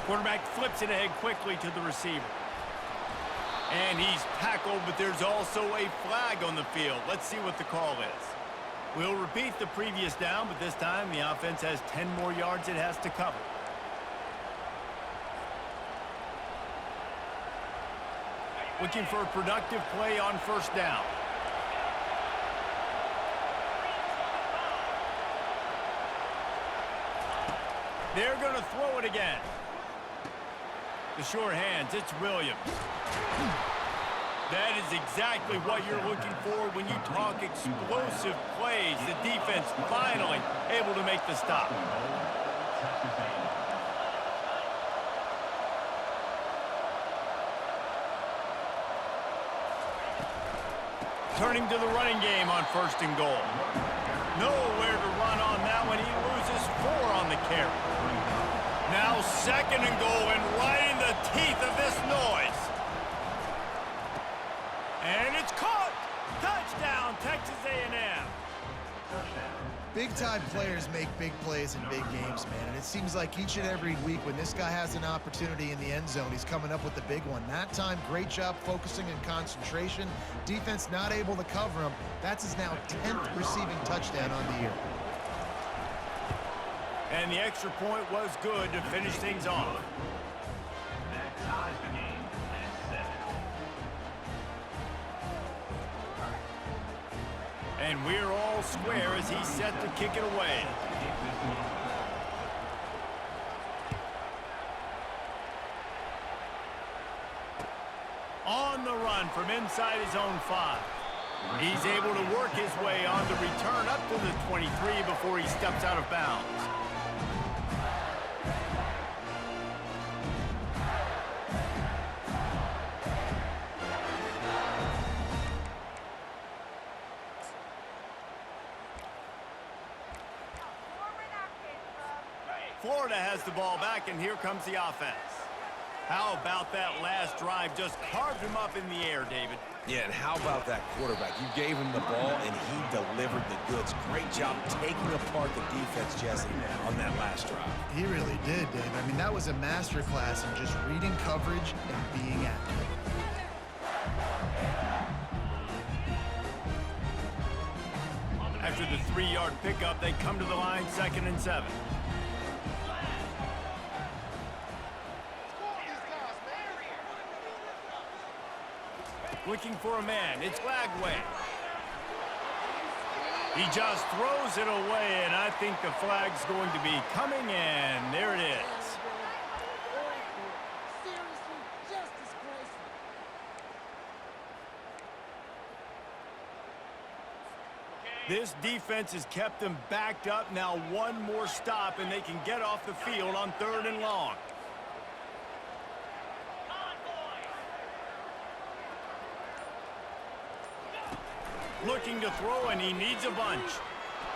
Quarterback flips it ahead quickly to the receiver. And he's tackled, but there's also a flag on the field. Let's see what the call is. We'll repeat the previous down, but this time the offense has 10 more yards it has to cover. Looking for a productive play on first down. They're going to throw it again. The short hands, it's Williams. That is exactly what you're looking for when you talk explosive plays. The defense finally able to make the stop. Turning to the running game on first and goal. Nowhere to run on that one. He loses 4 on the carry. Now second and goal, and right in the teeth of this noise. And it's caught. Touchdown, Texas A&M. Big-time players make big plays in big games, man. And it seems like each and every week when this guy has an opportunity in the end zone, he's coming up with the big one. That time, great job focusing and concentration. Defense not able to cover him. That's his now 10th receiving touchdown on the year. And the extra point was good to finish things off. And we're all square as he's set to kick it away. On the run from inside his own 5. He's able to work his way on the return up to the 23 before he steps out of bounds. Florida has the ball back, and here comes the offense. How about that last drive? Just carved him up in the air, David. Yeah, and how about that quarterback? You gave him the ball, and he delivered the goods. Great job taking apart the defense, Jesse, on that last drive. He really did, Dave. I mean, that was a masterclass in just reading coverage and being accurate. After the 3-yard pickup, they come to the line, 2nd and 7. Looking for a man. It's Lagway. He just throws it away, and I think the flag's going to be coming, and there it is. This defense has kept them backed up. Now one more stop, and they can get off the field on 3rd and long. Looking to throw, and he needs a bunch.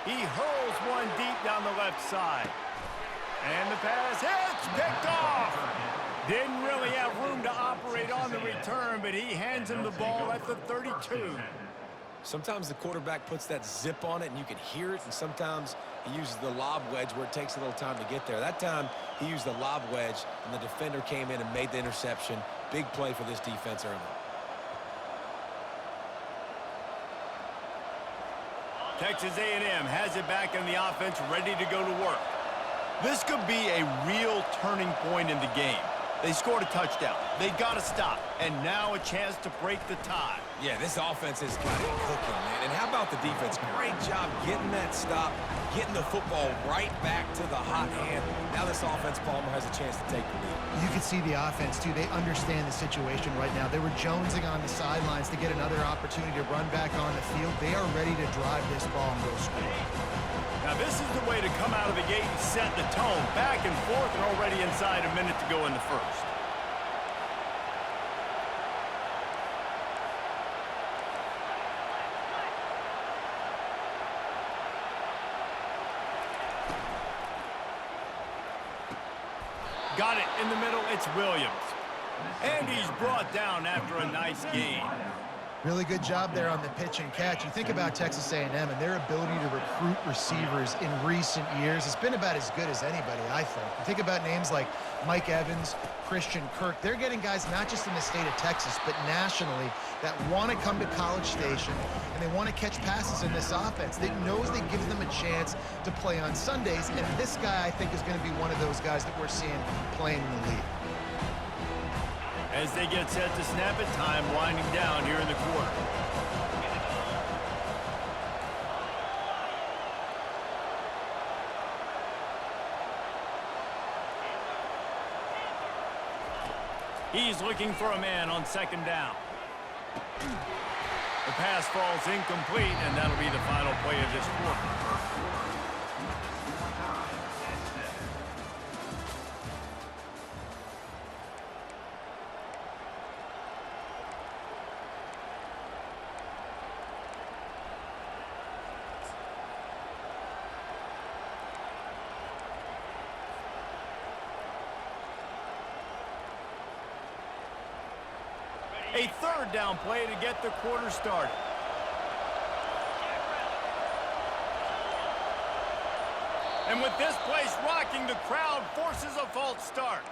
He hurls one deep down the left side. And the pass hits, picked off. Didn't really have room to operate on the return, but he hands him the ball at the 32. Sometimes the quarterback puts that zip on it, and you can hear it, and sometimes he uses the lob wedge where it takes a little time to get there. That time, he used the lob wedge, and the defender came in and made the interception. Big play for this defense early. Texas A&M has it back in the offense, ready to go to work. This could be a real turning point in the game. They scored a touchdown. They got to stop, and now a chance to break the tie. Yeah, this offense has got it cooking, man. And how about the defense? Great job getting that stop, getting the football right back to the hot hand. Now this offense, Palmer, has a chance to take the lead. You can see the offense, too. They understand the situation right now. They were jonesing on the sidelines to get another opportunity to run back on the field. They are ready to drive this ball and go score. Now this is the way to come out of the gate and set the tone. Back and forth, and already inside a minute to go in the first. Got it in the middle, it's Williams. And he's brought down after a nice gain. Really good job there on the pitch and catch. You think about Texas A&M and their ability to recruit receivers in recent years. It's been about as good as anybody, I think. You think about names like Mike Evans, Christian Kirk. They're getting guys not just in the state of Texas, but nationally that want to come to College Station and they want to catch passes in this offense. That knows they gives them a chance to play on Sundays, and this guy, I think, is going to be one of those guys that we're seeing playing in the league. As they get set to snap it, time winding down here in the quarter. He's looking for a man on second down. The pass falls incomplete, and that'll be the final play of this quarter. A third down play to get the quarter started. And with this place rocking, the crowd forces a false start.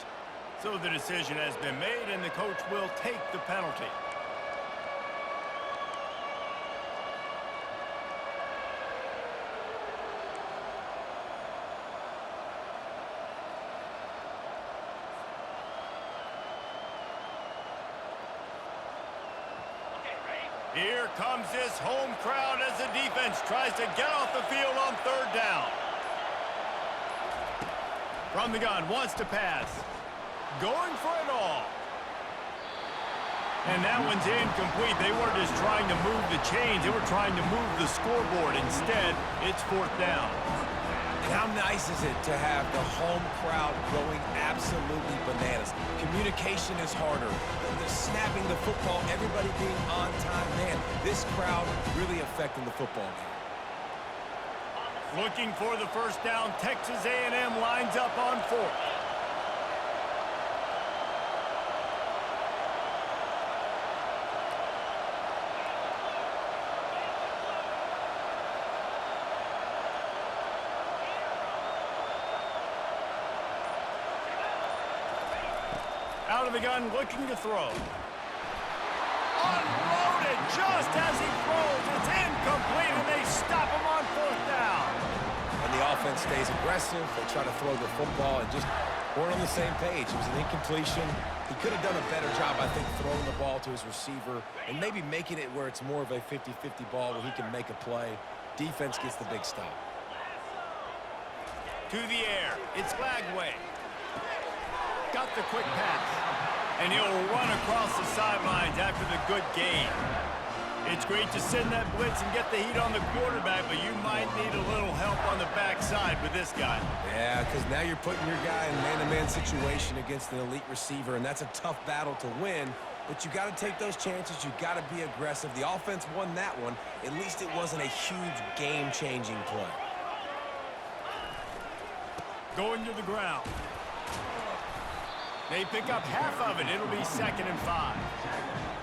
So the decision has been made, and the coach will take the penalty. Here comes this home crowd as the defense tries to get off the field on third down. From the gun, wants to pass. Going for it all. And that one's incomplete. They weren't just trying to move the chains. They were trying to move the scoreboard. Instead, it's fourth down. And how nice is it to have the home crowd going absolutely bananas? Communication is harder. They're snapping the football, everybody being on time. Man, this crowd really affecting the football game. Looking for the first down, Texas A&M lines up on fourth. Out of the gun, looking to throw. Unloaded just as he throws. It's incomplete, and they stop him on fourth down. And the offense stays aggressive. They try to throw the football and just weren't on the same page. It was an incompletion. He could have done a better job, I think, throwing the ball to his receiver and maybe making it where it's more of a 50-50 ball where he can make a play. Defense gets the big stop. To the air. It's Lagway. Got the quick pass, and he'll run across the sidelines after the good gain. It's great to send that blitz and get the heat on the quarterback, but you might need a little help on the backside with this guy. Yeah, because now you're putting your guy in man-to-man situation against an elite receiver, and that's a tough battle to win, but you got to take those chances. You got to be aggressive. The offense won that one. At least it wasn't a huge game-changing play. Going to the ground. They pick up half of it. It'll be 2nd and 5.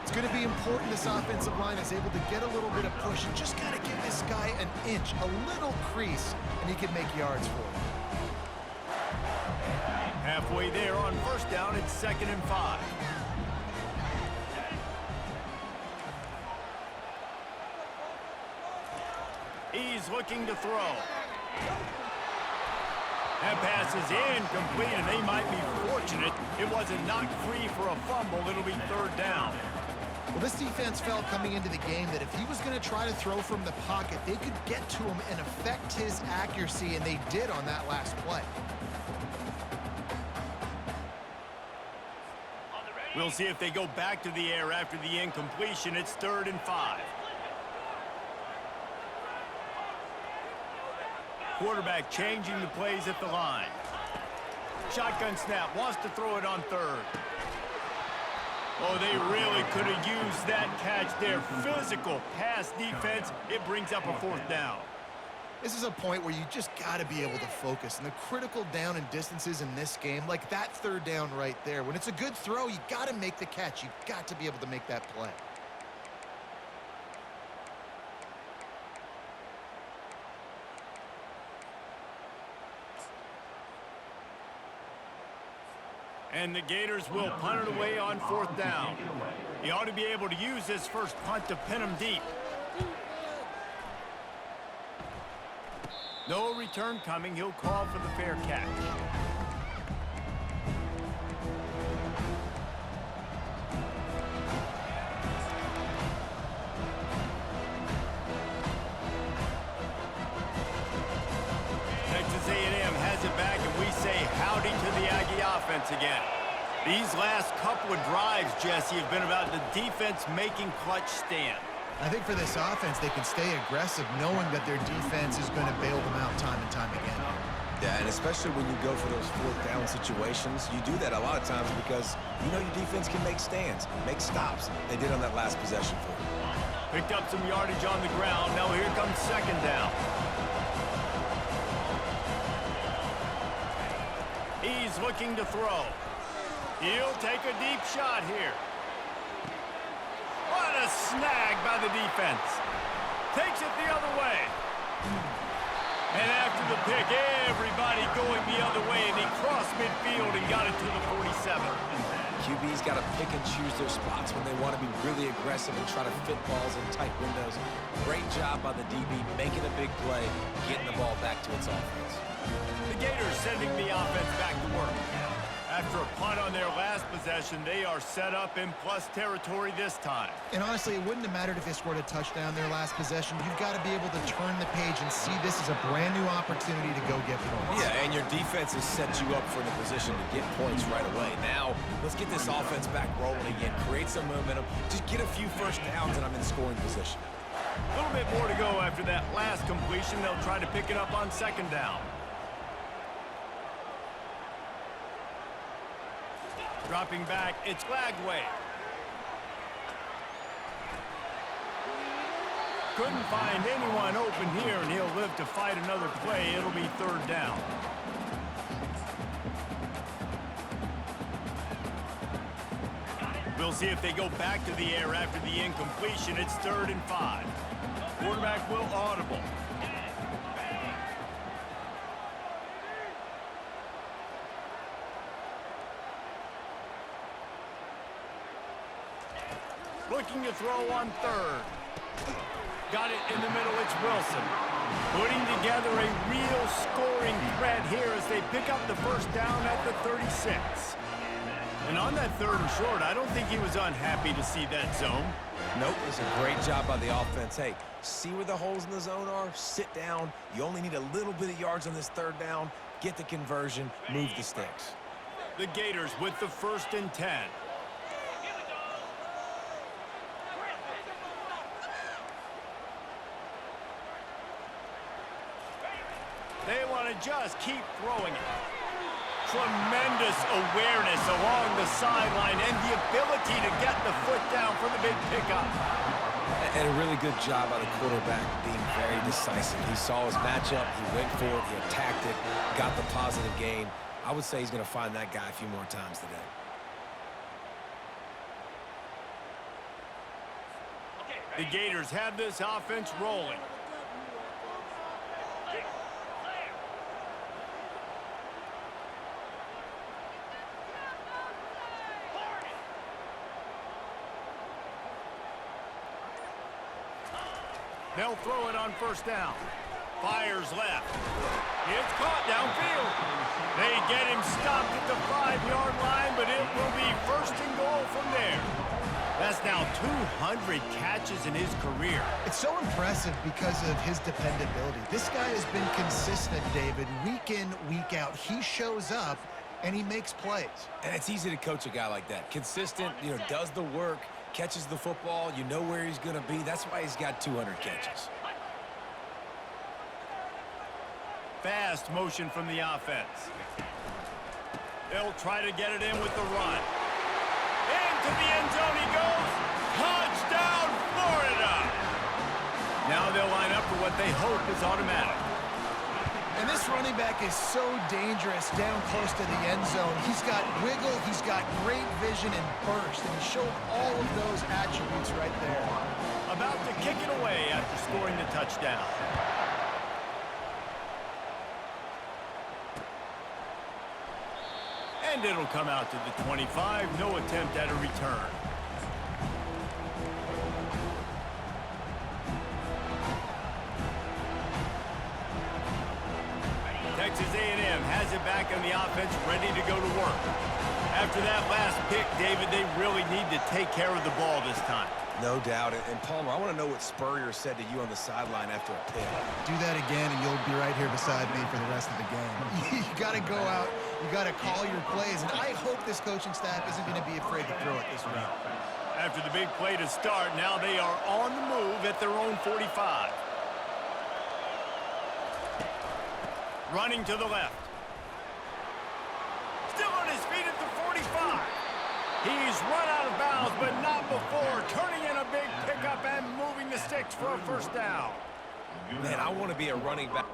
It's going to be important this offensive line is able to get a little bit of push and just got to give this guy an inch, a little crease, and he can make yards for it. Halfway there on first down, it's 2nd and 5. He's looking to throw. That pass is incomplete, and they might be fortunate it wasn't knocked free for a fumble. It'll be third down. Well, this defense felt coming into the game that if he was going to try to throw from the pocket, they could get to him and affect his accuracy, and they did on that last play. We'll see if they go back to the air after the incompletion. It's 3rd and 5. Quarterback changing the plays at the line. Shotgun snap, wants to throw it on third. Oh, they really could have used that catch there. Physical pass defense. It brings up a fourth down. This is a point where you just got to be able to focus. And the critical down and distances in this game, like that third down right there, when it's a good throw, you got to make the catch. You got to be able to make that play. And the Gators will punt it away on 4th down. He ought to be able to use this first punt to pin him deep. No return coming. He'll call for the fair catch. Texas A&M has it back, and we say howdy to the Aggie offense again. These last couple of drives, Jesse, have been about the defense making clutch stand. I think for this offense, they can stay aggressive knowing that their defense is going to bail them out time and time again. Yeah, and especially when you go for those 4th down situations, you do that a lot of times because you know your defense can make stands, make stops. They did on that last possession for you. Picked up some yardage on the ground. Now here comes 2nd down. He's looking to throw. He'll take a deep shot here. What a snag by the defense. Takes it the other way. And after the pick, everybody going the other way, and he crossed midfield and got it to the 47. QB's got to pick and choose their spots when they want to be really aggressive and try to fit balls in tight windows. Great job by the DB making a big play, getting the ball back to its offense. The Gators sending the offense back to work. After a punt on their last possession, they are set up in plus territory this time. And honestly, it wouldn't have mattered if they scored a touchdown their last possession. You've got to be able to turn the page and see this as a brand new opportunity to go get points. Yeah, and your defense has set you up for the position to get points right away. Now, let's get this offense back rolling again, create some momentum, just get a few first downs, and I'm in scoring position. A little bit more to go after that last completion. They'll try to pick it up on 2nd down. Dropping back, it's Lagway. Couldn't find anyone open here, and he'll live to fight another play. It'll be 3rd down. We'll see if they go back to the air after the incompletion. It's 3rd and 5. Quarterback will audible. Looking to throw on 3rd. Got it in the middle, it's Wilson. Putting together a real scoring threat here as they pick up the first down at the 36. And on that 3rd and short, I don't think he was unhappy to see that zone. Nope, it's a great job by the offense. Hey, see where the holes in the zone are? Sit down. You only need a little bit of yards on this 3rd down. Get the conversion, move the sticks. The Gators with the 1st and 10. They want to just keep throwing it. Tremendous awareness along the sideline and the ability to get the foot down for the big pickup. And a really good job by the quarterback being very decisive. He saw his matchup, he went for it, he attacked it, got the positive gain. I would say he's going to find that guy a few more times today. The Gators have this offense rolling. They'll throw it on 1st down. Fires left. It's caught downfield. They get him stopped at the 5-yard line, but it will be 1st and goal from there. That's now 200 catches in his career. It's so impressive because of his dependability. This guy has been consistent, David, week in, week out. He shows up, and he makes plays. And it's easy to coach a guy like that. Consistent, does the work, catches the football, you know where he's going to be. That's why he's got 200 catches. Fast motion from the offense. They'll try to get it in with the run. Into the end zone he goes. Touchdown, Florida! Now they'll line up for what they hope is automatic. And this running back is so dangerous down close to the end zone. He's got wiggle, he's got great vision and burst, and he showed all of those attributes right there. About to kick it away after scoring the touchdown. And And it'll come out to the 25. No attempt at a return. Texas A&M has it back on the offense, ready to go to work. After that last pick, David, they really need to take care of the ball this time. No doubt. And Palmer, I want to know what Spurrier said to you on the sideline after a pick. Do that again, and you'll be right here beside me for the rest of the game. You got to go out. You got to call your plays, and I hope this coaching staff isn't going to be afraid to throw it this route. After the big play to start, now they are on the move at their own 45. Running to the left. Still on his feet at the 45. He's run out of bounds, but not before turning in a big pickup and moving the sticks for a first down. Man, I want to be a running back.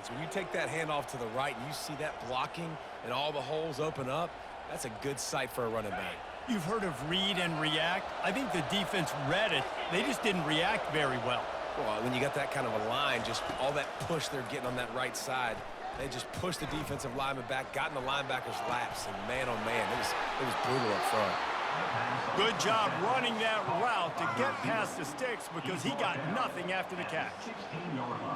So when you take that handoff to the right and you see that blocking and all the holes open up, that's a good sight for a running back. You've heard of read and react. I think the defense read it. They just didn't react very well. Well, when you got that kind of a line, just all that push they're getting on that right side, they just pushed the defensive lineman back, got in the linebacker's laps, and man, oh man, it was brutal up front. Good job running that route to get past the sticks because he got nothing after the catch.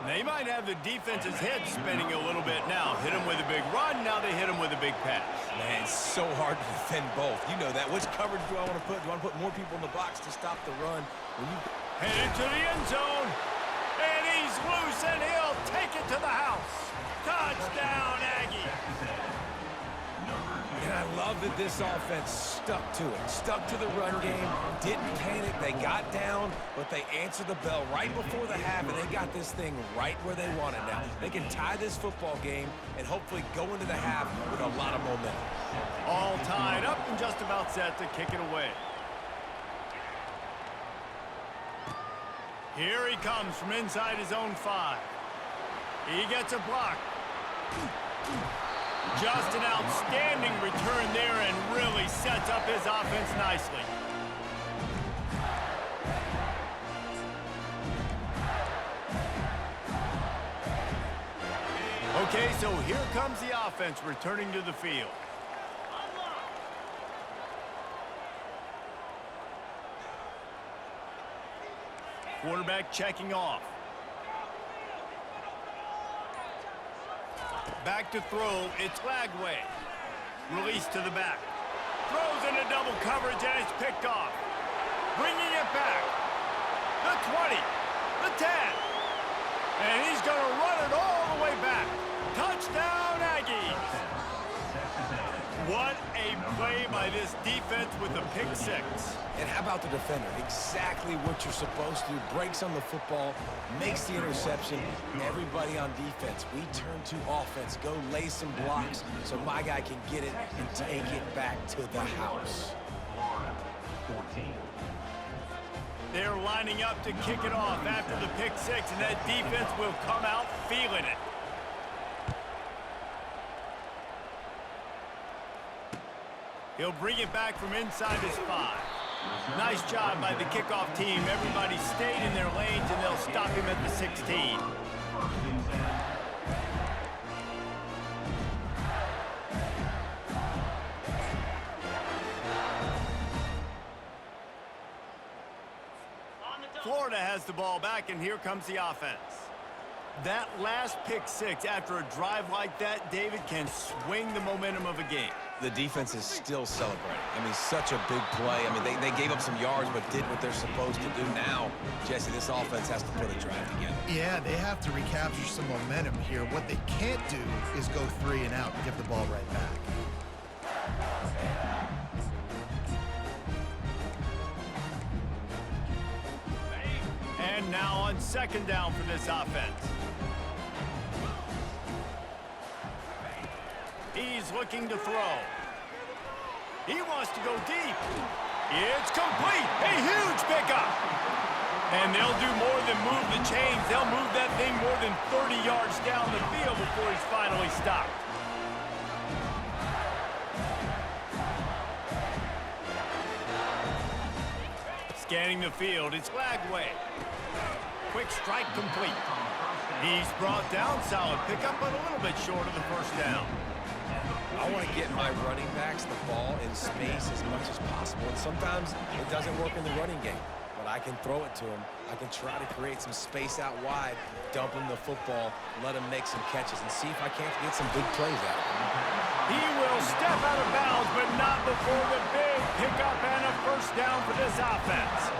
They might have the defense's head spinning a little bit now. Hit him with a big run, now they hit him with a big pass. Man, it's so hard to defend both. You know that. Which coverage do I want to put? Do I want to put more people in the box to stop the run? Headed to the end zone, and he's loose, and he'll take it to the house. Touchdown, Aggie. And I love that this offense stuck to it, stuck to the run game, didn't panic. They got down, but they answered the bell right before the half, and they got this thing right where they want it now. They can tie this football game and hopefully go into the half with a lot of momentum. All tied up and just about set to kick it away. Here he comes from inside his own 5. He gets a block. Just an outstanding return there and really sets up his offense nicely. Okay, so here comes the offense returning to the field. Quarterback checking off. Back to throw, it's Lagway. Release to the back. Throws into double coverage and it's picked off. Bringing it back. The 20, the 10. And he's going to run it all the way back. Touchdown, Aggies. What a play by this defense with the pick 6. And how about the defender? Exactly what you're supposed to do. Breaks on the football, makes the interception. Everybody on defense, we turn to offense. Go lay some blocks so my guy can get it and take it back to the house. They're lining up to kick it off after the pick 6, and that defense will come out feeling it. He'll bring it back from inside his 5. Nice job by the kickoff team. Everybody stayed in their lanes, and they'll stop him at the 16. Florida has the ball back, and here comes the offense. That last pick 6 after a drive like that, David, can swing the momentum of a game. The defense is still celebrating. I mean, such a big play. I mean, they gave up some yards but did what they're supposed to do. Now, Jesse, this offense has to put a drive together. Yeah, they have to recapture some momentum here. What they can't do is go 3 and out and give the ball right back. And now on second down for this offense. He's looking to throw. He wants to go deep. It's complete. A huge pickup. And they'll do more than move the chains. They'll move that thing more than 30 yards down the field before he's finally stopped. Scanning the field, it's Lagway. Quick strike complete. He's brought down, solid pickup, but a little bit short of the first down. I want to get my running backs the ball in space as much as possible. And sometimes it doesn't work in the running game, but I can throw it to them. I can try to create some space out wide, dump him the football, let him make some catches, and see if I can't get some big plays out of him. He will step out of bounds, but not before the big pickup and a first down for this offense.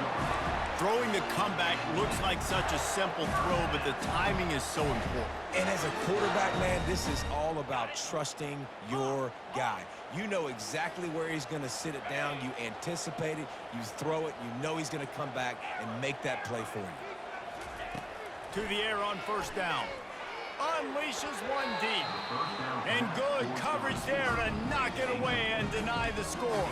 Throwing the comeback looks like such a simple throw, but the timing is so important. And as a quarterback, man, this is all about trusting your guy. You know exactly where he's going to sit it down. You anticipate it. You throw it. You know he's going to come back and make that play for you. To the air on first down. Unleashes one deep. And good coverage there to knock it away and deny the score.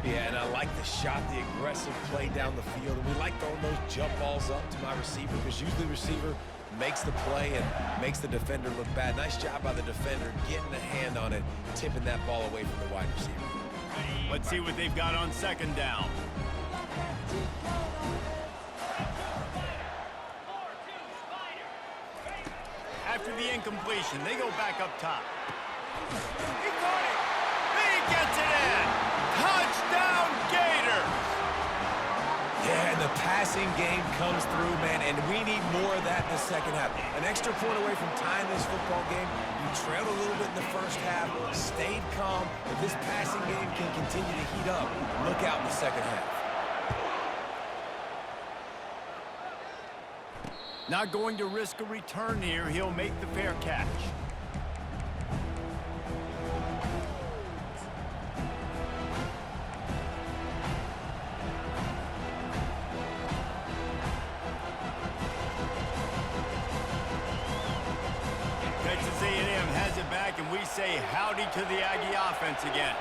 Yeah, and I like the shot, the aggressive play down the field. And we like throwing those jump balls up to my receiver because usually the receiver makes the play and makes the defender look bad. Nice job by the defender getting a hand on it, tipping that ball away from the wide receiver. Let's see what they've got on second down. After the incompletion, they go back up top. He caught it. He gets it in. Touchdown, Gators. Yeah, and the passing game comes through, man, and we need more of that in the second half. An extra point away from tying this football game. You trailed a little bit in the first half, stayed calm. If this passing game can continue to heat up, look out in the second half. Not going to risk a return here. He'll make the fair catch. Texas A&M has it back, and we say howdy to the Aggie offense again.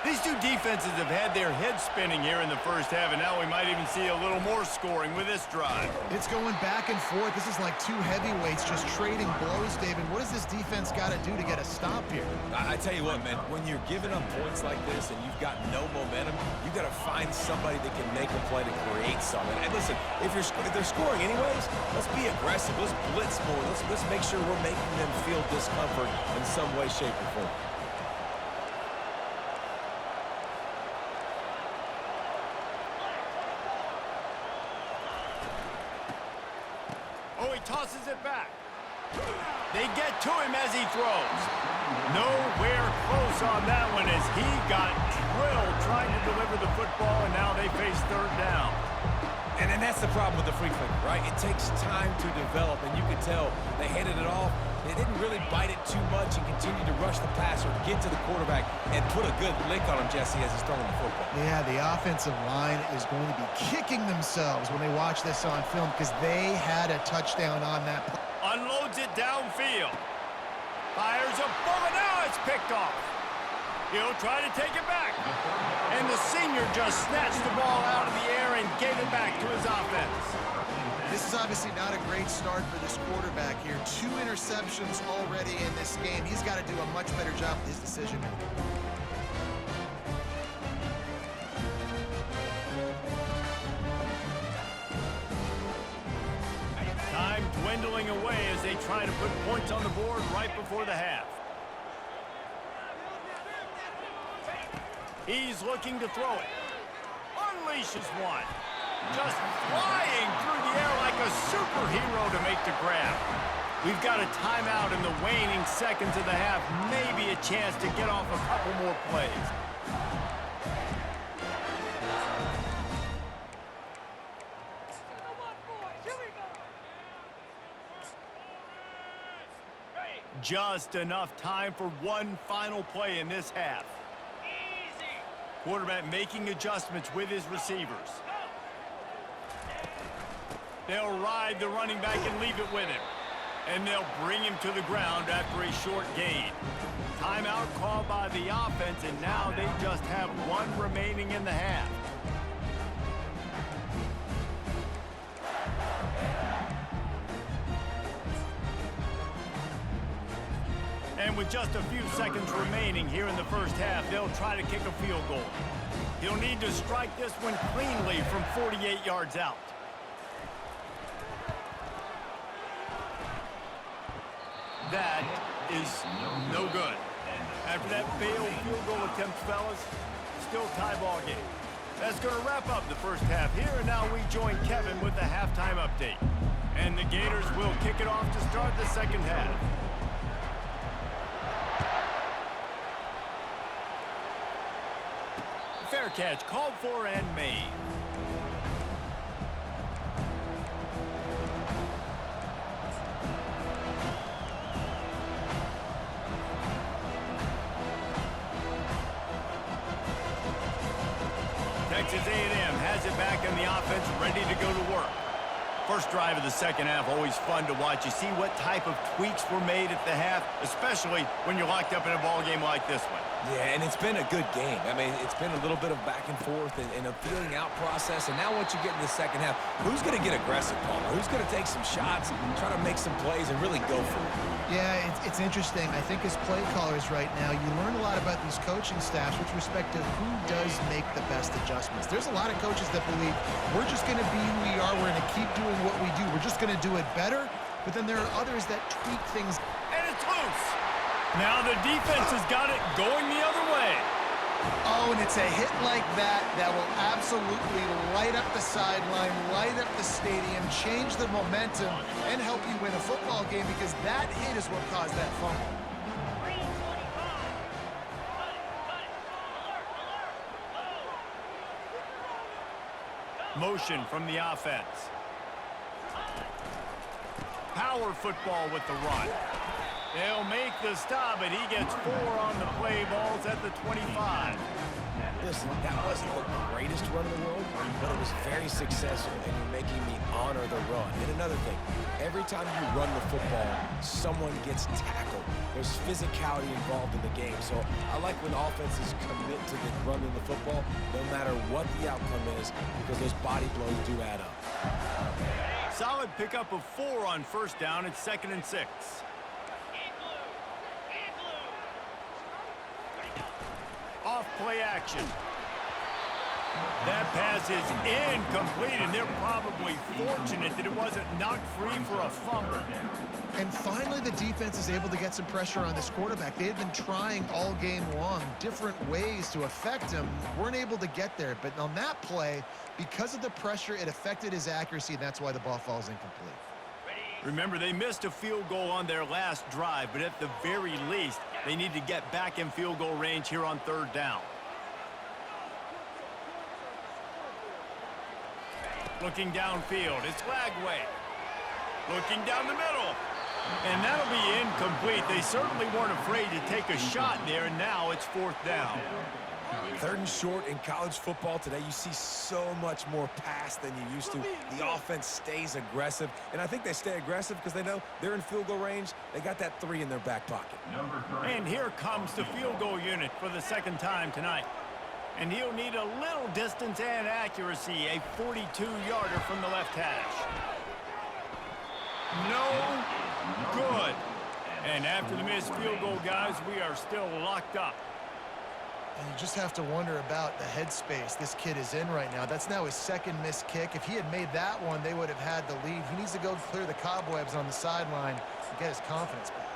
These two defenses have had their heads spinning here in the first half, and now we might even see a little more scoring with this drive. It's going back and forth. This is like two heavyweights just trading blows, David. What does this defense got to do to get a stop here? I tell you what, man, when you're giving up points like this and you've got no momentum, you've got to find somebody that can make a play to create something. And listen, if they're scoring anyways, let's be aggressive. Let's blitz more. Let's make sure we're making them feel discomfort in some way, shape, or form. Oh, he tosses it back. They get to him as he throws. Nowhere close on that one as he got drilled trying to deliver the football, and now they face third down. And then that's the problem with the free clicker, right? It takes time to develop, and you can tell they handed it off. They didn't really bite it too much and continue to rush the passer, get to the quarterback, and put a good lick on him, Jesse, as he's throwing the football. Yeah, the offensive line is going to be kicking themselves when they watch this on film because they had a touchdown on that play. Unloads it downfield. Fires a bullet. Now it's picked off. He'll try to take it back. And the senior just snatched the ball out of the air and gave it back to his offense. This is obviously not a great start for this quarterback here. 2 interceptions already in this game. He's got to do a much better job with his decision-making. Time dwindling away as they try to put points on the board right before the half. He's looking to throw it. Unleashes one. Just flying through the air like a superhero to make the grab. We've got a timeout in the waning seconds of the half. Maybe a chance to get off a couple more plays. Just enough time for one final play in this half. Quarterback making adjustments with his receivers. They'll ride the running back and leave it with him. And they'll bring him to the ground after a short gain. Timeout called by the offense, and now they just have one remaining in the half. And with just a few seconds remaining here in the first half, they'll try to kick a field goal. He'll need to strike this one cleanly from 48 yards out. That is no good. After that failed field goal attempt, fellas, still tie ball game. That's going to wrap up the first half here, and now we join Kevin with the halftime update. And the Gators will kick it off to start the second half. Fair catch called for and made. Texas A&M has it back in the offense, ready to go to work. First drive of the second half, always fun to watch. You see what type of tweaks were made at the half, especially when you're locked up in a ball game like this one. Yeah, and it's been a good game. I mean, it's been a little bit of back and forth and a feeling out process. And now once you get in the second half, who's going to get aggressive, Palmer? Who's going to take some shots, try to make some plays, and really go for it? Yeah, it's interesting. I think as play callers right now, you learn a lot about these coaching staffs with respect to who does make the best adjustments. There's a lot of coaches that believe we're just going to be who we are. We're going to keep doing what we do. We're just going to do it better. But then there are others that tweak things. And it's loose. Now the defense has got it going the other way. Oh, and it's a hit like that that will absolutely light up the sideline, light up the stadium, change the momentum, and help you win a football game, because that hit is what caused that fumble. Motion from the offense. Power football with the run. They'll make the stop, and he gets 4 on the play. Balls at the 25. Listen, that wasn't the greatest run in the world, but it was very successful, and you're making me honor the run. And another thing, every time you run the football, someone gets tackled. There's physicality involved in the game. So I like when offenses commit to the run of the football, no matter what the outcome is, because those body blows do add up. Solid pickup of 4 on first down. It's 2nd and 6. Off play action. That pass is incomplete, and they're probably fortunate that it wasn't knocked free for a fumble. And finally, the defense is able to get some pressure on this quarterback. They had been trying all game long different ways to affect him. Weren't able to get there. But on that play, because of the pressure, it affected his accuracy, and that's why the ball falls incomplete. Remember, they missed a field goal on their last drive, but at the very least, they need to get back in field goal range here on 3rd down. Looking downfield, it's Lagway. Looking down the middle. And that'll be incomplete. They certainly weren't afraid to take a shot there, and now it's 4th down. 3rd and short in college football today. You see so much more pass than you used to. The offense stays aggressive, and I think they stay aggressive because they know they're in field goal range. They got that 3 in their back pocket. And here comes the field goal unit for the 2nd time tonight. And he'll need a little distance and accuracy, a 42-yarder from the left hash. No good. And after the missed field goal, guys, we are still locked up. And you just have to wonder about the headspace this kid is in right now. That's now his 2nd missed kick. If he had made that one, they would have had the lead. He needs to go clear the cobwebs on the sideline and get his confidence back.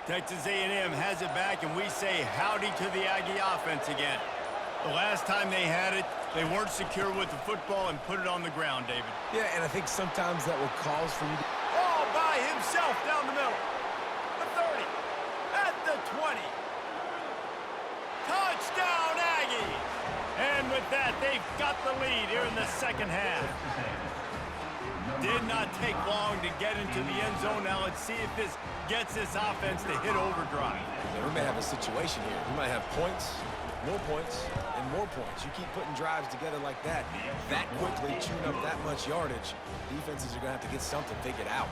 Texas A&M has it back, and we say howdy to the Aggie offense again. The last time they had it, they weren't secure with the football and put it on the ground, David. Yeah, and I think sometimes that will cause for you to... All by himself down the middle. The 30. At the 20. Touchdown, Aggies! And with that, they've got the lead here in the second half. Did not take long to get into the end zone. Now let's see if this gets this offense to hit overdrive. Yeah, we may have a situation here. We might have points, and more points. You keep putting drives together like that quickly, chewing up that much yardage, defenses are going to have to get something figured out.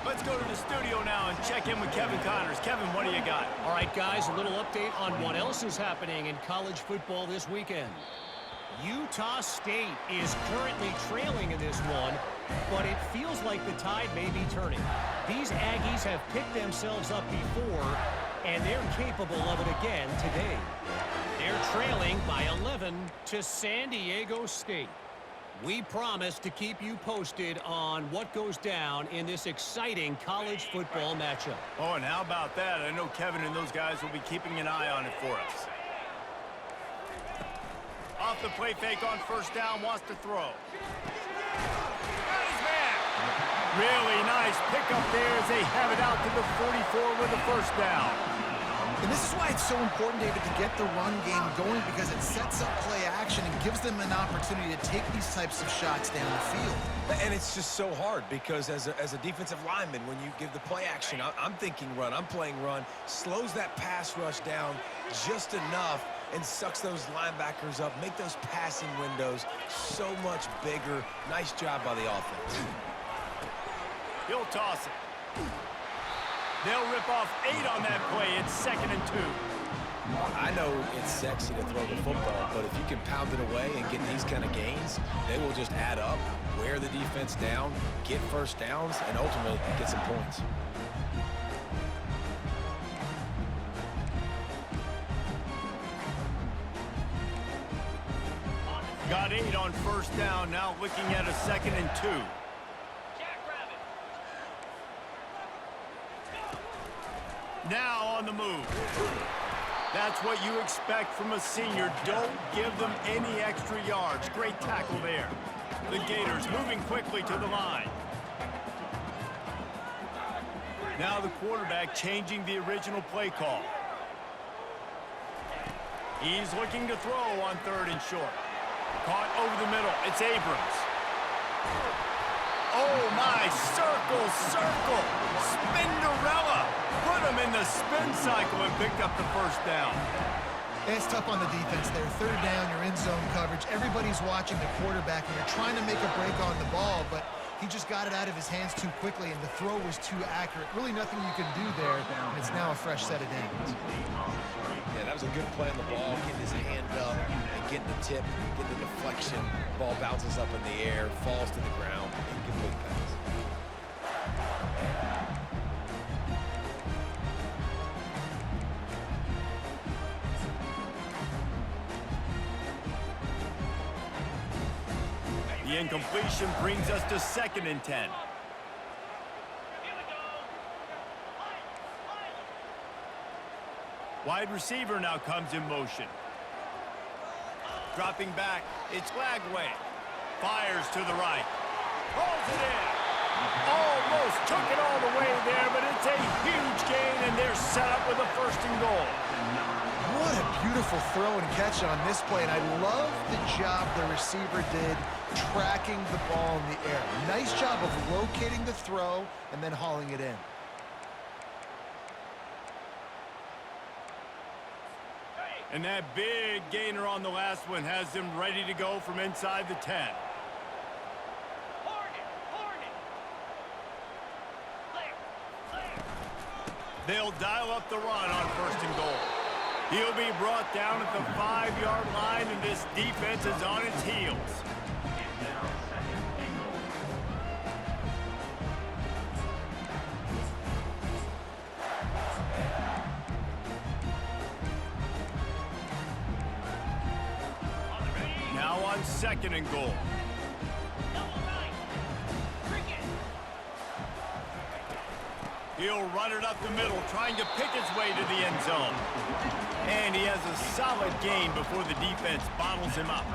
Let's go to the studio now and check in with Kevin Connors. Kevin, what do you got? All right, guys, a little update on what else is happening in college football this weekend. Utah State is currently trailing in this one, but it feels like the tide may be turning. These Aggies have picked themselves up before, and they're capable of it again today. They're trailing by 11 to San Diego State. We promise to keep you posted on what goes down in this exciting college football matchup. Oh, and how about that? I know Kevin and those guys will be keeping an eye on it for us. Off the play fake on first down, wants to throw. Nice man. Really nice pickup there as they have it out to the 44 with the first down. And this is why it's so important, David, to get the run game going, because it sets up play action and gives them an opportunity to take these types of shots down the field. And it's just so hard because as a defensive lineman, when you give the play action, I'm thinking run, I'm playing run, slows that pass rush down just enough and sucks those linebackers up, make those passing windows so much bigger. Nice job by the offense. He'll toss it. They'll rip off 8 on that play. It's 2nd and 2. I know it's sexy to throw the football, but if you can pound it away and get these kind of gains, they will just add up, wear the defense down, get first downs, and ultimately get some points. Got 8 on first down, now looking at a 2nd and 2. Now on the move. That's what you expect from a senior. Don't give them any extra yards. Great tackle there. The Gators moving quickly to the line. Now the quarterback changing the original play call. He's looking to throw on 3rd and short. Caught over the middle. It's Abrams. Oh, my. Circle. Spinderella. Put him in the spin cycle and picked up the first down. It's tough on the defense there. 3rd down, you're in zone coverage. Everybody's watching the quarterback, and you're trying to make a break on the ball, but he just got it out of his hands too quickly, and the throw was too accurate. Really nothing you can do there, and it's now a fresh set of downs. Yeah, that was a good play on the ball, getting his hand up and getting the tip, getting the deflection. Ball bounces up in the air, falls to the ground, incomplete pass. The incompletion brings us to 2nd and 10. Wide receiver now comes in motion. Dropping back, it's Lagway. Fires to the right. Pulls it in. Almost took it all the way there, but it's a huge gain, and they're set up with a 1st and goal. What a beautiful throw and catch on this play, and I love the job the receiver did tracking the ball in the air. Nice job of locating the throw and then hauling it in. And that big gainer on the last one has them ready to go from inside the 10. They'll dial up the run on 1st and goal. He'll be brought down at the 5-yard line, and this defense is on its heels. Now on 2nd and goal. He'll run it up the middle, trying to pick his way to the end zone. And he has a solid gain before the defense bottles him up.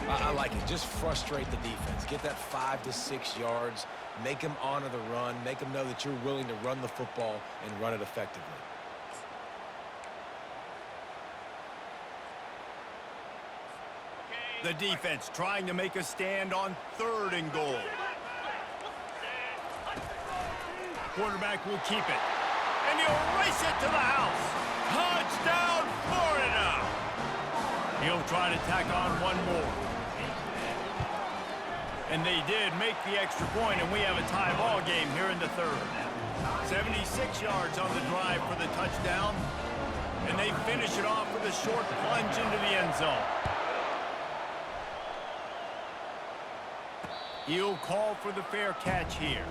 I like it. Just frustrate the defense. Get that 5 to 6 yards. Make them honor the run. Make them know that you're willing to run the football and run it effectively. The defense trying to make a stand on 3rd and goal. quarterback will keep it. And he'll race it to the house. Touchdown, Florida! He'll try to tack on one more. And they did make the extra point, and we have a tie ball game here in the third. 76 yards on the drive for the touchdown. And they finish it off with a short plunge into the end zone. He'll call for the fair catch here.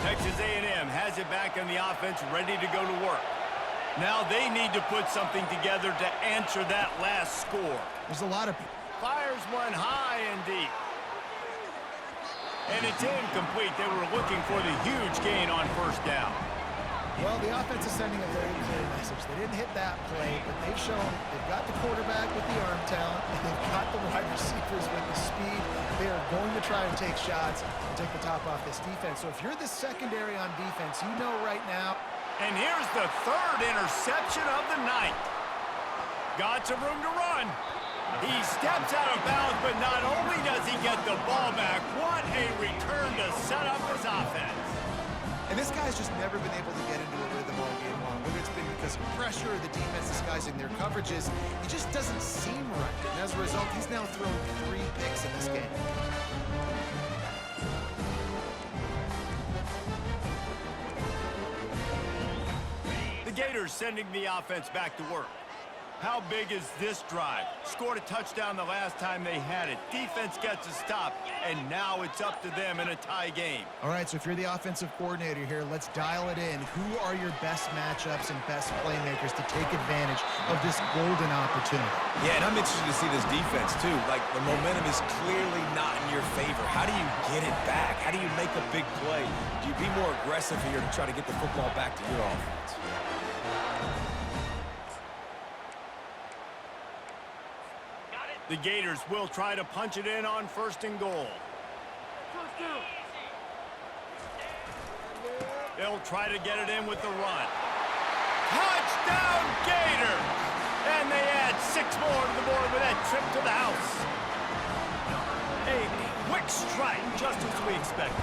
Texas A&M has it back in the offense, ready to go to work. Now they need to put something together to answer that last score. There's a lot of... Fires one high and deep. And it's incomplete. They were looking for the huge gain on first down. Well, the offense is sending a very clear message. They didn't hit that play, but they've shown they've got the quarterback with the arm talent, and they've got the wide receivers with the speed. They are going to try and take shots and take the top off this defense. So if you're the secondary on defense, you know right now. And here's the third interception of the night. Got some room to run. He steps out of bounds, but not only does he get the ball back, what a return to set up his offense. And this guy's just never been able to get into a rhythm all game long. Whether it's been because of pressure or the defense disguising their coverages, he just doesn't seem right. And as a result, he's now thrown 3 picks in this game. The Gators sending the offense back to work. How big is this drive? Scored a touchdown the last time they had it. Defense gets a stop, and now it's up to them in a tie game. All right, so if you're the offensive coordinator here, let's dial it in. Who are your best matchups and best playmakers to take advantage of this golden opportunity? Yeah, and I'm interested to see this defense, too. Like, the momentum is clearly not in your favor. How do you get it back? How do you make a big play? Do you be more aggressive here to try to get the football back to your offense? The Gators will try to punch it in on 1st and goal. They'll try to get it in with the run. Touchdown, Gators! And they add 6 more to the board with that trip to the house. A quick strike, just as we expected.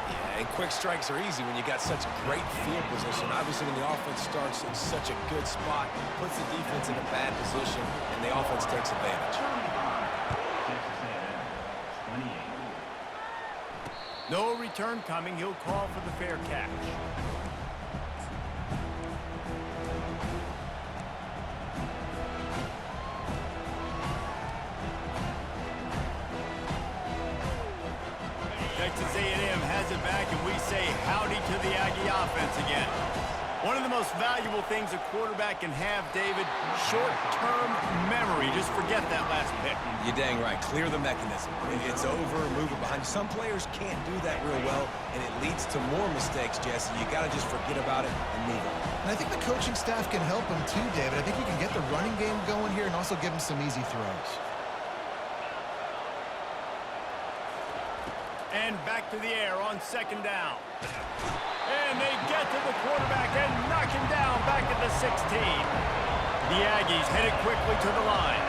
Yeah, and quick strikes are easy when you got such great field position. Obviously, when the offense starts in such a good spot, puts the defense in a bad position, and the offense takes advantage. No return coming. He'll call for the fair catch. Texas A&M has it back, and we say howdy to the Aggie offense again. One of the most valuable things a quarterback can have, David, short-term memory. Just forget that last pick. You're dang right. Clear the mechanism. It's over, move it behind you. Some players can't do that real well, and it leads to more mistakes, Jesse. You got to just forget about it and move on. And I think the coaching staff can help him too, David. I think you can get the running game going here and also give him some easy throws. And back to the air on 2nd down. And they get to the quarterback and knock him down back at the 16. The Aggies headed quickly to the line.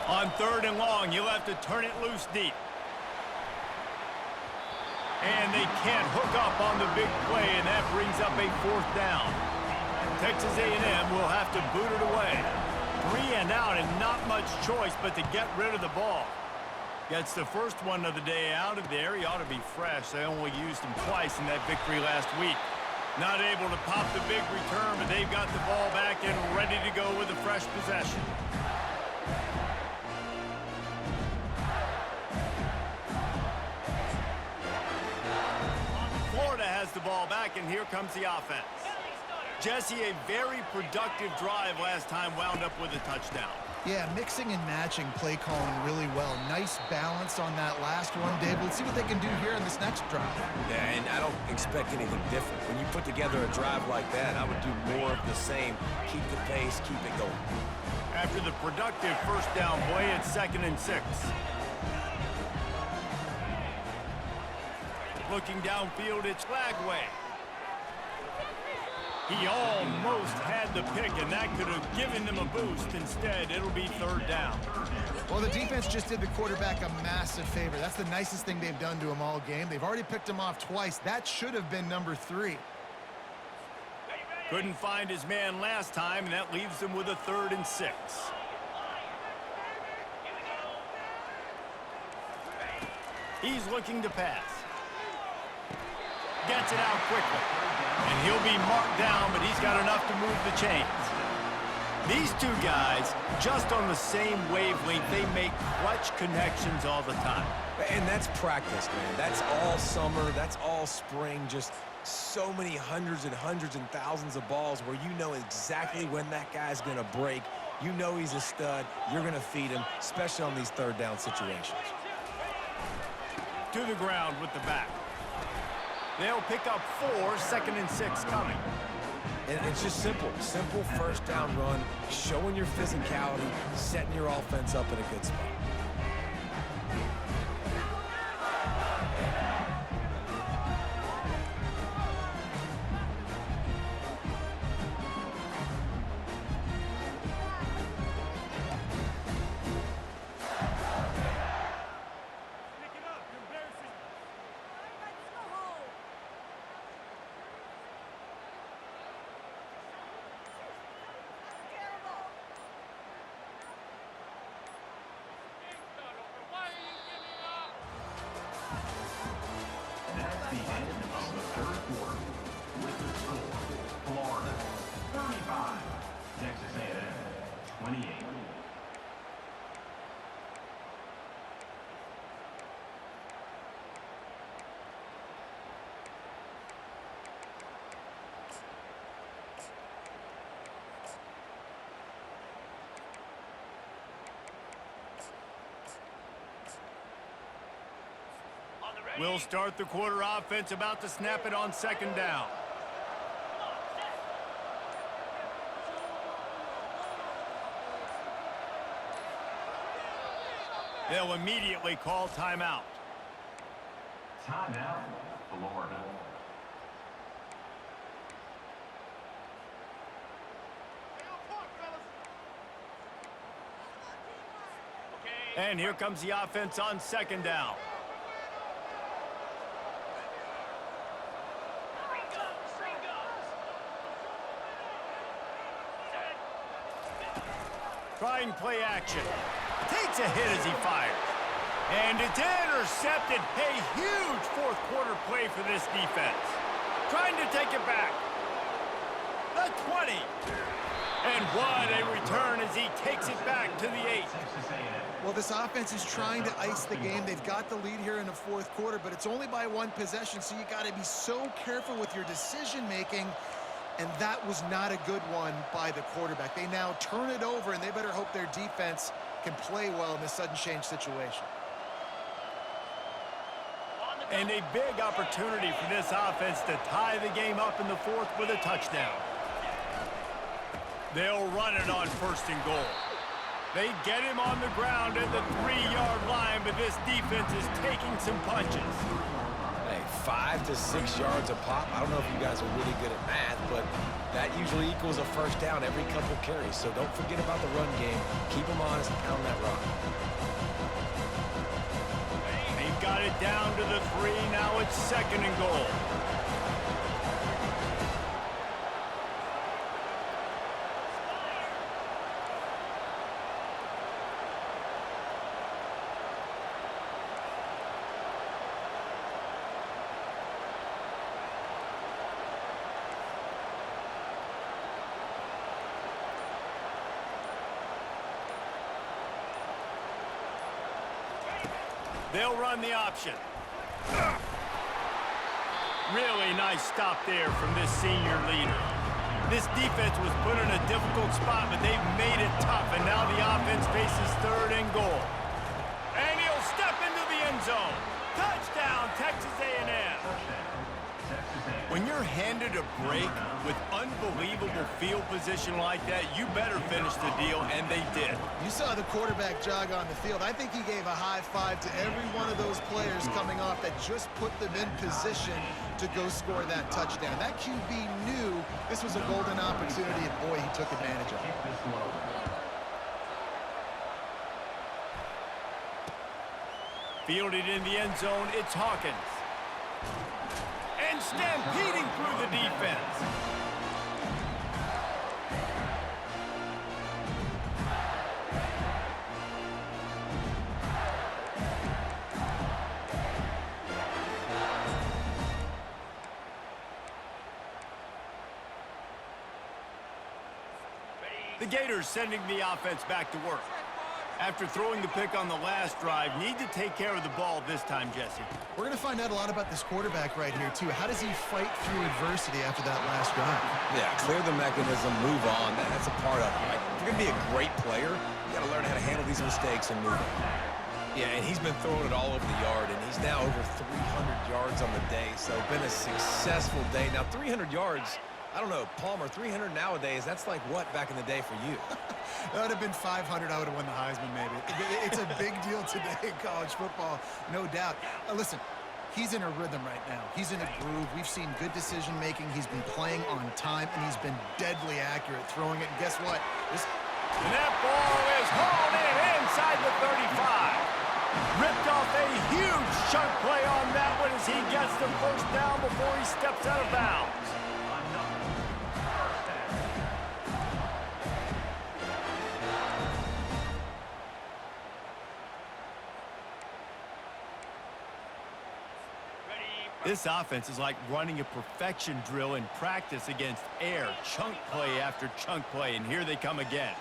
On 3rd and long, you'll have to turn it loose deep. And they can't hook up on the big play, and that brings up a 4th down. Texas A&M will have to boot it away. 3 and out, and not much choice but to get rid of the ball. Gets the first one of the day out of there. He ought to be fresh. They only used him twice in that victory last week. Not able to pop the big return, but they've got the ball back and ready to go with a fresh possession. Florida has the ball back, and here comes the offense. Jesse, a very productive drive last time wound up with a touchdown. Yeah, mixing and matching play calling really well. Nice balance on that last one, Dave. Let's see what they can do here in this next drive. Yeah, and I don't expect anything different. When you put together a drive like that, I would do more of the same. Keep the pace, keep it going. After the productive first down play, it's 2nd and 6. Looking downfield, it's Lagway. He almost had the pick, and that could have given them a boost. Instead, it'll be 3rd down. Well, the defense just did the quarterback a massive favor. That's the nicest thing they've done to him all game. They've already picked him off twice. That should have been number 3. Couldn't find his man last time, and that leaves him with a 3rd and 6. He's looking to pass. Gets it out quickly. And he'll be marked down, but he's got enough to move the chains. These two guys, just on the same wavelength, they make clutch connections all the time. And that's practice, man. That's all summer. That's all spring. Just so many hundreds and thousands of balls where you know exactly when that guy's going to break. You know he's a stud. You're going to feed him, especially on these 3rd down situations. To the ground with the back. They'll pick up 4, 2nd and 6 coming. And it's just simple. Simple first down run, showing your physicality, setting your offense up in a good spot. The end of the 3rd quarter with the score, Florida 35, Texas A&M 28. We'll start the quarter offense, about to snap it on 2nd down. They'll immediately call timeout. Timeout, Florida. And here comes the offense on 2nd down. Trying play action. Takes a hit as he fires. And it's intercepted. A huge 4th quarter play for this defense. Trying to take it back. The 20. And what a return as he takes it back to the 8. Well, this offense is trying to ice the game. They've got the lead here in the 4th quarter, but it's only by 1 possession, so you got to be so careful with your decision-making. And that was not a good one by the quarterback. They now turn it over, and they better hope their defense can play well in this sudden change situation. And a big opportunity for this offense to tie the game up in the 4th with a touchdown. They'll run it on 1st and goal. They get him on the ground at the 3-yard line, but this defense is taking some punches. 5 to 6 yards a pop. I don't know if you guys are really good at math, but that usually equals a first down every couple carries. So don't forget about the run game. Keep them honest and pound that rock. They've got it down to the 3. Now it's 2nd and goal. They'll run the option. Really nice stop there from this senior leader. This defense was put in a difficult spot, but they've made it tough, and now the offense faces third and goal. And he'll step into the end zone. Touchdown, Texas A&M. When you're handed a break with unbelievable field position like that, you better finish the deal, and they did. You saw the quarterback jog on the field. I think he gave a high five to every one of those players coming off that just put them in position to go score that touchdown. That QB knew this was a golden opportunity, and boy, he took advantage of it. Fielded in the end zone, it's Hawkins. And stampeding through the defense. The Gators sending the offense back to work. After throwing the pick on the last drive, need to take care of the ball this time, Jesse. We're going to find out a lot about this quarterback right here, too. How does he fight through adversity after that last drive? Yeah, clear the mechanism, move on. That's a part of it, right? If you're going to be a great player, you got to learn how to handle these mistakes and move on. Yeah, and he's been throwing it all over the yard, and he's now over 300 yards on the day, so been a successful day. Now, 300 yards, I don't know, Palmer, 300 nowadays, that's like what back in the day for you? That would have been 500. I would have won the Heisman, maybe. It's a big deal today in college football, no doubt. Listen, he's in a rhythm right now. He's in a groove. We've seen good decision-making. He's been playing on time, and he's been deadly accurate throwing it. And guess what? And that ball is hauled in inside the 35. Ripped off a huge chunk play on that one as he gets the first down before he steps out of bounds. This offense is like running a perfection drill in practice against air, chunk play after chunk play, and here they come again.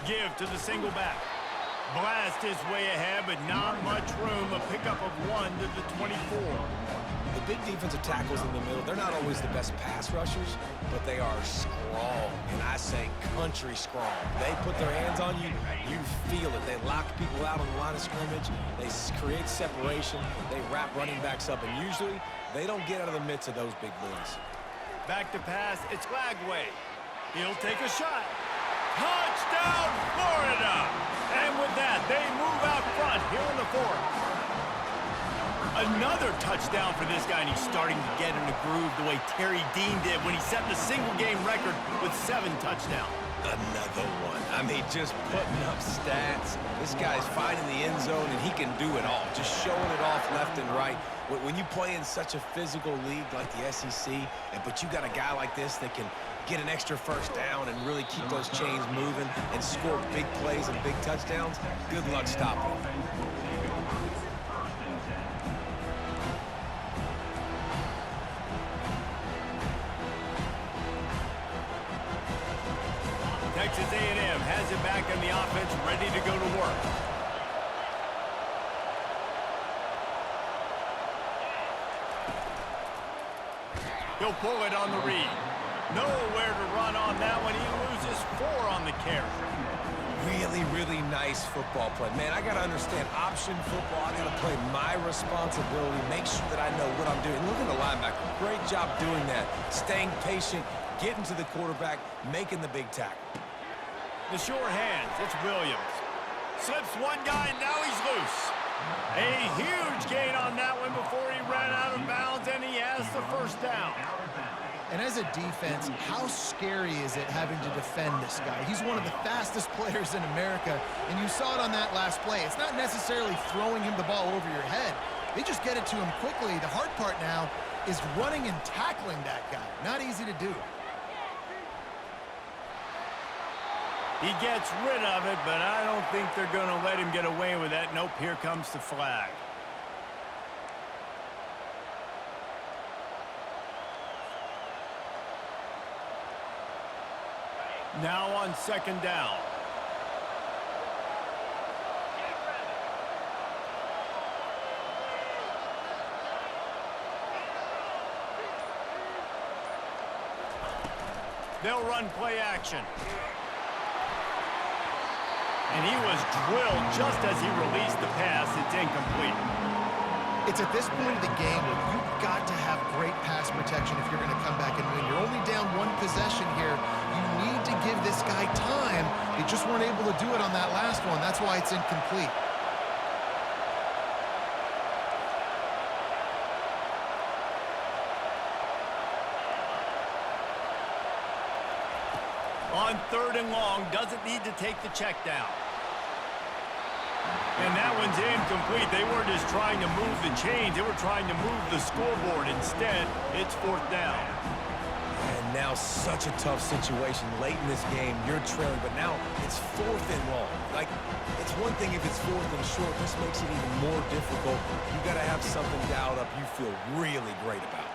Give to the single back. Blast his way ahead, but not much room. A pickup of 1 to the 24. The big defensive tackles in the middle, they're not always the best pass rushers, but they are strong, and I say country strong. They put their hands on you, you feel it. They lock people out on the line of scrimmage. They create separation. They wrap running backs up, and usually they don't get out of the midst of those big boys. Back to pass, it's Lagway. He'll take a shot. Touchdown, Florida! And with that, they move out front here in the fourth. Another touchdown for this guy, and he's starting to get in a groove the way Terry Dean did when he set the single-game record with 7 touchdowns. Another one. I mean, just putting up stats. This guy's finding the end zone, and he can do it all. Just showing it off left and right. When you play in such a physical league like the SEC, but you got a guy like this that can get an extra first down and really keep those chains moving and score big plays and big touchdowns, good luck stopping him. Texas A&M has it back on the offense, ready to go to work. He'll pull it on the read. Nowhere to run on that one. He loses 4 on the carry. Really, really nice football play. Man, I got to understand option football. I got to play my responsibility, make sure that I know what I'm doing. Look at the linebacker. Great job doing that. Staying patient, getting to the quarterback, making the big tackle. The sure hands, it's Williams. Slips one guy, and now he's loose. A huge gain on that one before he ran out of bounds, and he has the first down. And as a defense, how scary is it having to defend this guy? He's one of the fastest players in America, and you saw it on that last play. It's not necessarily throwing him the ball over your head. They just get it to him quickly. The hard part now is running and tackling that guy. Not easy to do. He gets rid of it, but I don't think they're going to let him get away with that. Nope, here comes the flag. Now on second down. They'll run play action. And he was drilled just as he released the pass. It's incomplete. It's at this point of the game where you've got to have great pass protection if you're going to come back and win. You're only down one possession here. You need to give this guy time. They just weren't able to do it on that last one. That's why it's incomplete. On 3rd and long, doesn't need to take the check down. And that one's incomplete. They weren't just trying to move the chains. They were trying to move the scoreboard. Instead, it's 4th down. And now such a tough situation late in this game. You're trailing, but now it's 4th and long. Like, it's one thing if it's 4th and short. This makes it even more difficult. You got to have something dialed up you feel really great about.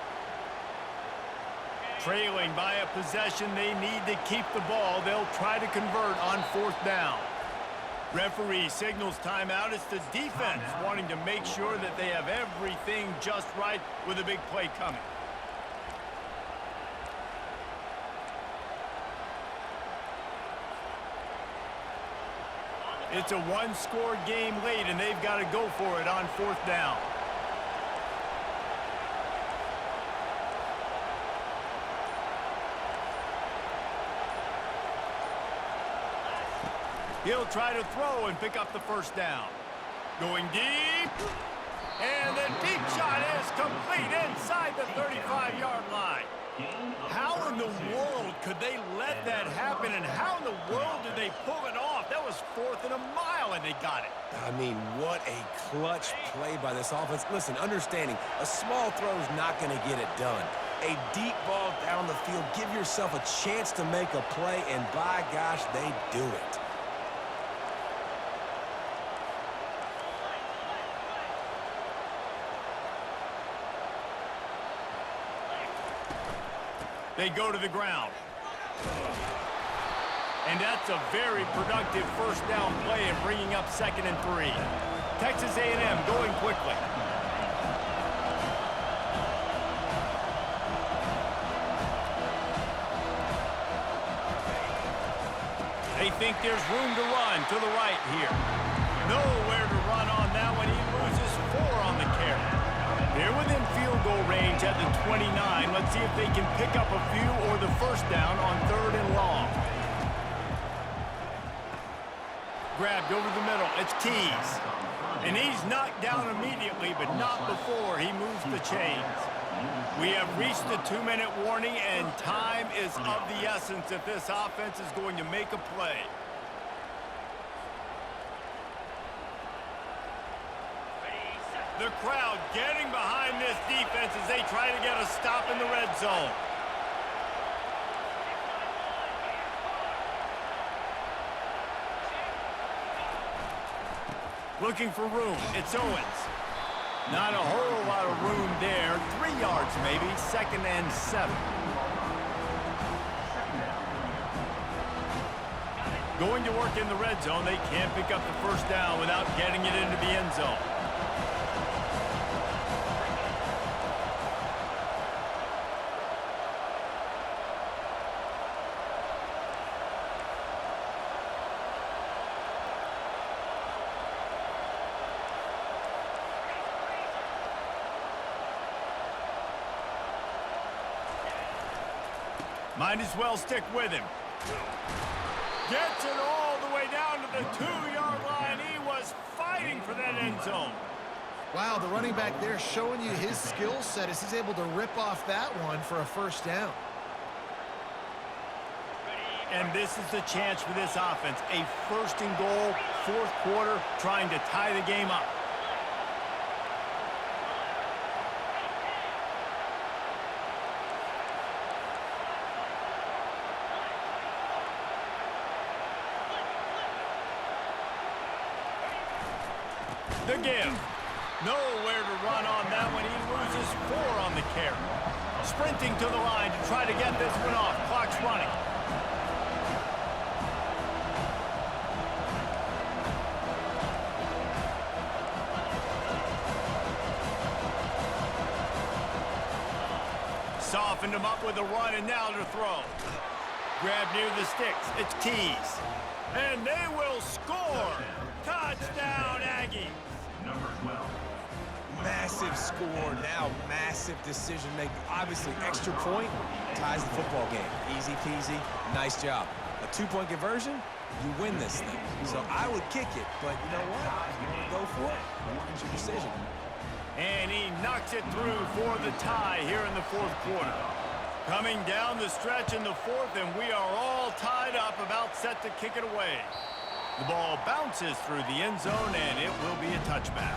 Trailing by a possession, they need to keep the ball. They'll try to convert on 4th down. Referee signals timeout. It's the defense wanting to make sure that they have everything just right with a big play coming. It's a one-score game late, and they've got to go for it on 4th down. He'll try to throw and pick up the 1st down. Going deep. And the deep shot is complete inside the 35-yard line. How in the world could they let that happen, and how in the world did they pull it off? That was 4th and a mile, and they got it. I mean, what a clutch play by this offense. Listen, understanding, a small throw is not going to get it done. A deep ball down the field, give yourself a chance to make a play, and by gosh, they do it. They go to the ground. And that's a very productive 1st down play and bringing up 2nd and 3. Texas A&M going quickly. They think there's room to run to the right here. Nowhere to run on that one. He loses 4 on the carry. They're within field goal range at the 29. Let's see if they can pick up a few or the 1st down on 3rd and long. Grabbed over the middle. It's Keys. And he's knocked down immediately, but not before he moves the chains. We have reached the 2-minute warning, and time is of the essence if this offense is going to make a play. The crowd getting behind this defense as they try to get a stop in the red zone. Looking for room. It's Owens. Not a whole lot of room there. 3 yards maybe. 2nd and 7. Going to work in the red zone. They can't pick up the 1st down without getting it into the end zone. Might as well stick with him. Gets it all the way down to the 2-yard line. He was fighting for that end zone. Wow, the running back there showing you his skill set as he's able to rip off that one for a 1st down. And this is the chance for this offense. A 1st and goal, 4th quarter, trying to tie the game up. The give. Nowhere to run on that one. He loses 4 on the carry. Sprinting to the line to try to get this one off. Clock's running. Softened him up with a run, and now to throw. Grab near the sticks. It's Keys. And they will score. Touchdown, Aggies. Number 12. Massive score, now massive decision making. Obviously, extra point ties the football game. Easy peasy, nice job. A 2-point conversion, you win this thing. So I would kick it, but you know what? If you want to go for it, it's your decision. And he knocks it through for the tie here in the fourth quarter. Coming down the stretch in the fourth, and we are all tied up, about set to kick it away. The ball bounces through the end zone, and it will be a touchback.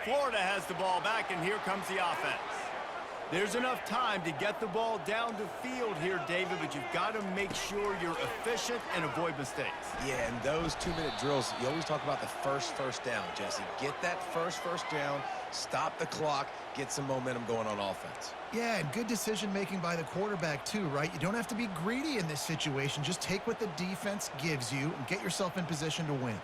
Florida has the ball back, and here comes the offense. There's enough time to get the ball down the field here, David, but you've got to make sure you're efficient and avoid mistakes. Yeah, and those 2-minute drills, you always talk about the first down, Jesse. Get that first down, stop the clock, get some momentum going on offense. Yeah, and good decision-making by the quarterback, too, right? You don't have to be greedy in this situation. Just take what the defense gives you and get yourself in position to win.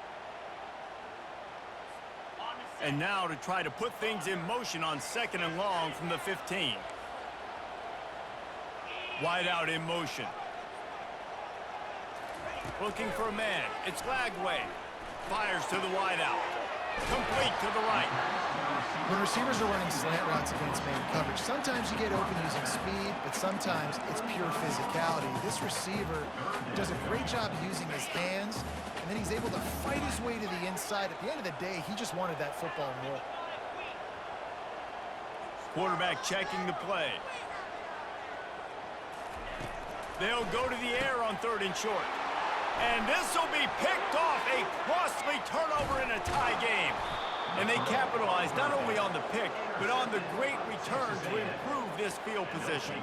And now to try to put things in motion on 2nd and long from the 15. Wide out in motion. Looking for a man. It's Lagway. Fires to the wide out. Complete to the right. When receivers are running slant routes against man coverage, sometimes you get open using speed, but sometimes it's pure physicality. This receiver does a great job using his hands, and then he's able to fight his way to the inside. At the end of the day, he just wanted that football more. Quarterback checking the play. They'll go to the air on 3rd and short. And this will be picked off. A costly turnover in a tie game. And they capitalize not only on the pick, but on the great return to improve this field position.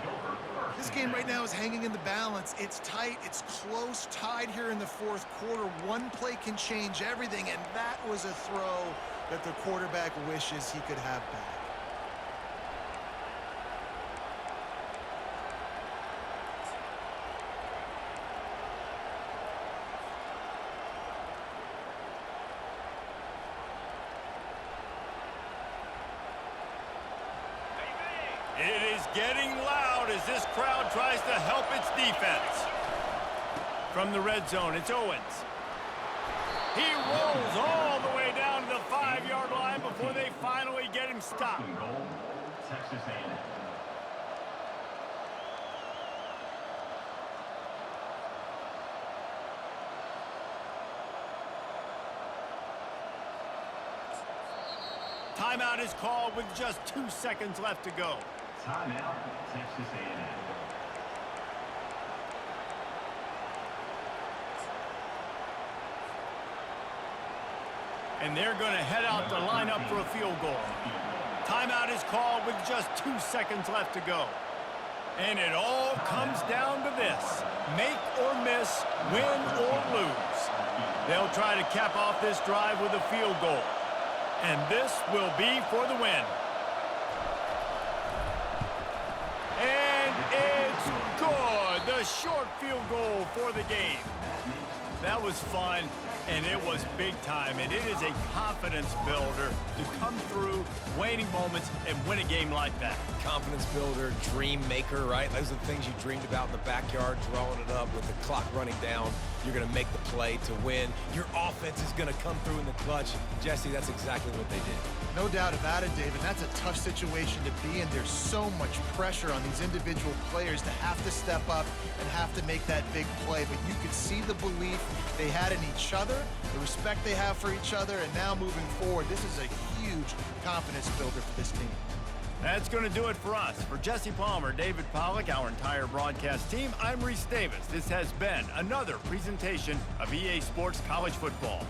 This game right now is hanging in the balance. It's tight, it's close, tied here in the fourth quarter. One play can change everything, and that was a throw that the quarterback wishes he could have back. It is getting loud as this crowd tries to help its defense. From the red zone, it's Owens. He rolls all the way down to the 5-yard line before they finally get him stopped. Goal, Texas A&M. Timeout is called with just 2 seconds left to go. Timeout, Texas A&M. And they're going to head out to line up for a field goal. Timeout is called with just 2 seconds left to go. And it all comes down to this. Make or miss, win or lose. They'll try to cap off this drive with a field goal. And this will be for the win. And it's good. The short field goal for the game. That was fun, and it was big time. And it is a confidence builder to come through waning moments and win a game like that. Confidence builder, dream maker, right? Those are the things you dreamed about in the backyard, drawing it up with the clock running down. You're going to make the play to win. Your offense is going to come through in the clutch. Jesse, that's exactly what they did. No doubt about it, David. That's a tough situation to be in. There's so much pressure on these individual players to have to step up and have to make that big play. But you could see the belief they had in each other, the respect they have for each other, and now moving forward, this is a huge confidence builder for this team. That's going to do it for us. For Jesse Palmer, David Pollack, our entire broadcast team, I'm Reese Davis. This has been another presentation of EA Sports College Football.